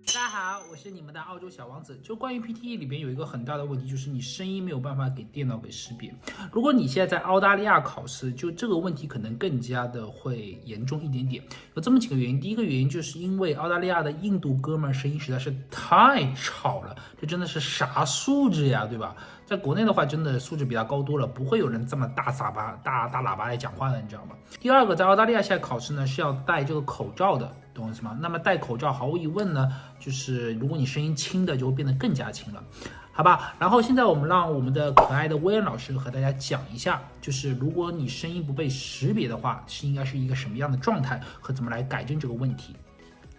大家好，我是你们的澳洲小王子。就关于 PTE 里边有一个很大的问题，就是你声音没有办法给电脑给识别。如果你现在在澳大利亚考试，就这个问题可能更加的会严重一点点。有这么几个原因，第一个原因就是因为澳大利亚的印度哥们儿声音实在是太吵了，这真的是啥素质呀，对吧？在国内的话，真的素质比他高多了，不会有人这么大喇叭来讲话的，你知道吗？第二个，在澳大利亚现在考试呢是要戴这个口罩的。懂我意思吗？那么戴口罩毫无疑问呢，就是如果你声音轻的，就会变得更加轻了，好吧？然后现在我们让我们的可爱的威恩老师和大家讲一下，就是如果你声音不被识别的话，是应该是一个什么样的状态和怎么来改正这个问题。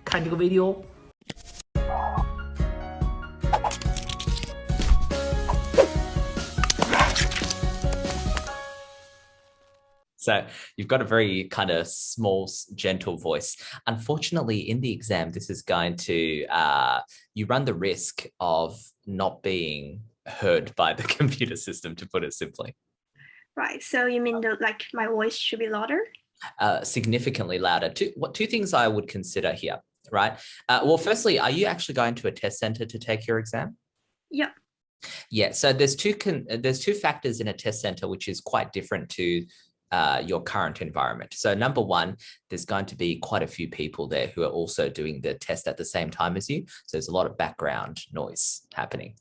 看这个 video。So you've got a very kind of small, gentle voice. Unfortunately, in the exam, this is going to, you run the risk of not being heard by the computer system, to put it simply. Right. So you mean like my voice should be louder? Significantly louder. Two things I would consider here, right? Well, firstly, are you actually going to a test center to take your exam? Yep. Yeah. So there's two factors in a test center, which is quite different to your current environment. So number one, there's going to be quite a few people there who are also doing the test at the same time as you. So there's a lot of background noise happening.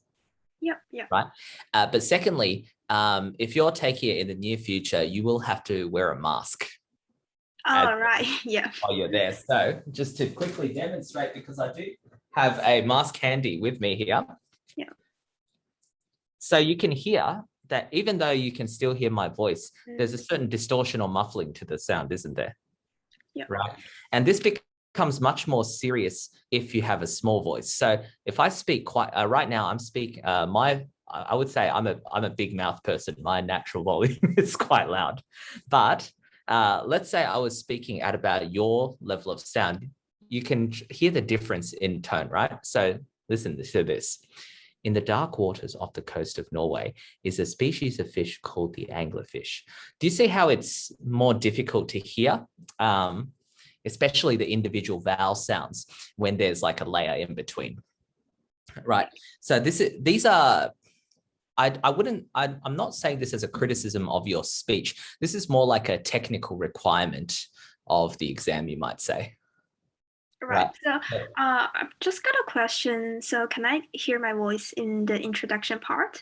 Yep. Right. But secondly, if you're taking it in the near future, you will have to wear a mask. Oh, right. Yeah. While you're there. So just to quickly demonstrate, because I do have a mask handy with me here. Yeah. So you can hear that even though you can still hear my voice, there's a certain distortion or muffling to the sound, isn't there? Yeah. Right. And this becomes much more serious if you have a small voice. So if I speak quite right now, I'm speaking I would say I'm a big mouth person. My natural volume is quite loud. But let's say I was speaking at about your level of sound. You can hear the difference in tone, right? So listen to this. In the dark waters off the coast of Norway is a species of fish called the anglerfish. Do you see how it's more difficult to hear, especially the individual vowel sounds when there's like a layer in between, right? So these are, I'm not saying this as a criticism of your speech. This is more like a technical requirement of the exam, you might say. Right. So I've just got a question. So can I hear my voice in the introduction part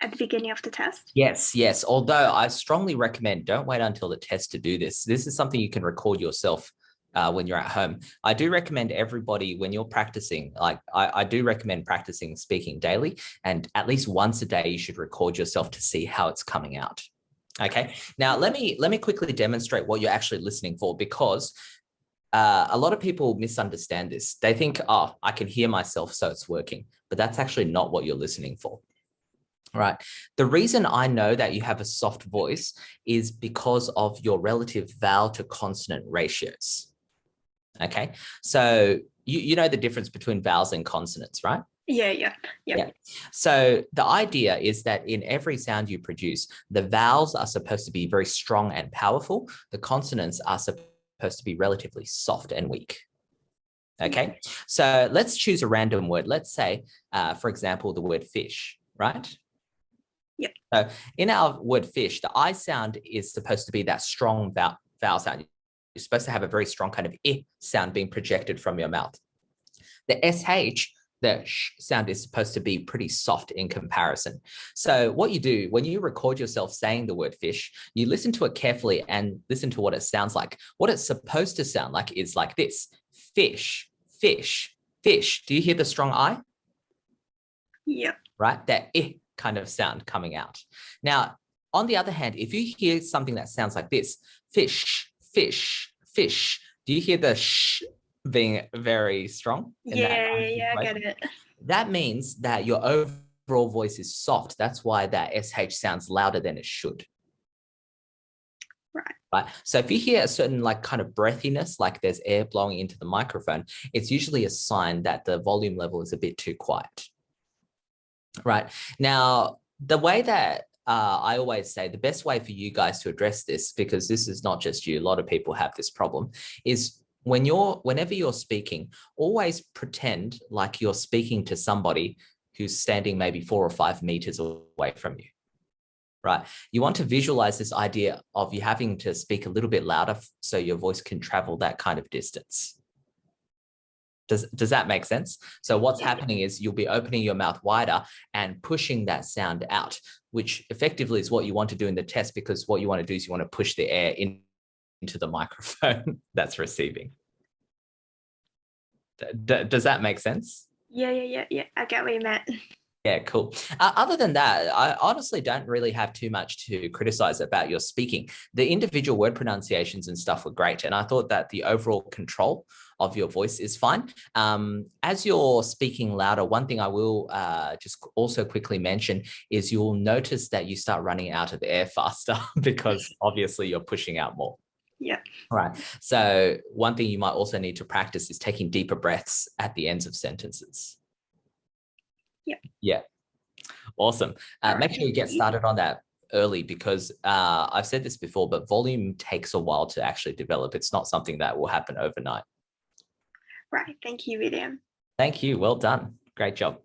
at the beginning of the test? Yes. Although I strongly recommend don't wait until the test to do this. This is something you can record yourself when you're at home. I do recommend everybody when you're practicing, like I do recommend practicing speaking daily, and at least once a day you should record yourself to see how it's coming out. Okay. Now let me quickly demonstrate what you're actually listening for, because a lot of people misunderstand this. They think, oh, I can hear myself, so it's working. But that's actually not what you're listening for. Right. The reason I know that you have a soft voice is because of your relative vowel to consonant ratios. Okay. So you know the difference between vowels and consonants, right? Yeah. So the idea is that in every sound you produce, the vowels are supposed to be very strong and powerful. The consonants are supposed to be relatively soft and weak. Okay, so let's choose a random word. Let's say, for example, the word fish, right? Yeah. So in our word fish, the I sound is supposed to be that strong vowel sound. You're supposed to have a very strong kind of I sound being projected from your mouth. The SH, the sh sound, is supposed to be pretty soft in comparison. So what you do when you record yourself saying the word fish, you listen to it carefully and listen to what it sounds like. What it's supposed to sound like is like this: fish, fish, fish. Do you hear the strong I? Yeah. Right? That I kind of sound coming out. Now, on the other hand, if you hear something that sounds like this: fish, fish, fish, do you hear the sh being very strong? Yeah, I get it. That means that your overall voice is soft. That's why that SH sounds louder than it should. Right. So if you hear a certain like kind of breathiness, like there's air blowing into the microphone, it's usually a sign that the volume level is a bit too quiet. Right. Now, the way that I always say the best way for you guys to address this, because this is not just you, a lot of people have this problem, is whenever you're speaking, always pretend like you're speaking to somebody who's standing maybe 4 or 5 meters away from you, right? You want to visualize this idea of you having to speak a little bit louder so your voice can travel that kind of distance. Does that make sense? So what's happening is you'll be opening your mouth wider and pushing that sound out, which effectively is what you want to do in the test, because what you want to do is you want to push the air into the microphone that's receiving. Does that make sense? Yeah. I get what you meant. Yeah, cool. Other than that, I honestly don't really have too much to criticize about your speaking. The individual word pronunciations and stuff were great. And I thought that the overall control of your voice is fine. As you're speaking louder, one thing I will just also quickly mention is you'll notice that you start running out of air faster because obviously you're pushing out more. Yeah. All right. So one thing you might also need to practice is taking deeper breaths at the ends of sentences. Yeah. Awesome. Make sure you get started on that early, because I've said this before, but volume takes a while to actually develop. It's not something that will happen overnight. Right. Thank you, William. Thank you. Well done. Great job.